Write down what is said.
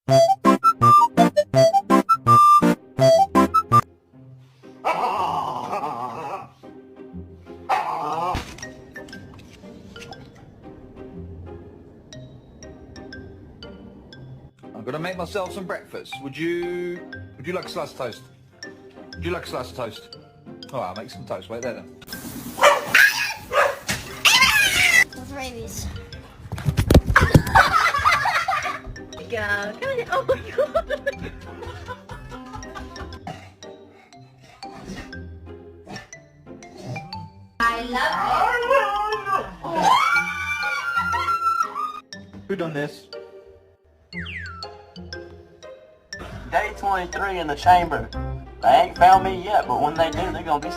I'm gonna make myself some breakfast. Would you like a slice of toast? Would you like a slice of toast? Alright, I'll make some toast. Wait there then. With rabies. Go. Come on. Oh my god. I love it. Who done this? Day 23 in the chamber. They ain't found me yet, but when they do, they're gonna be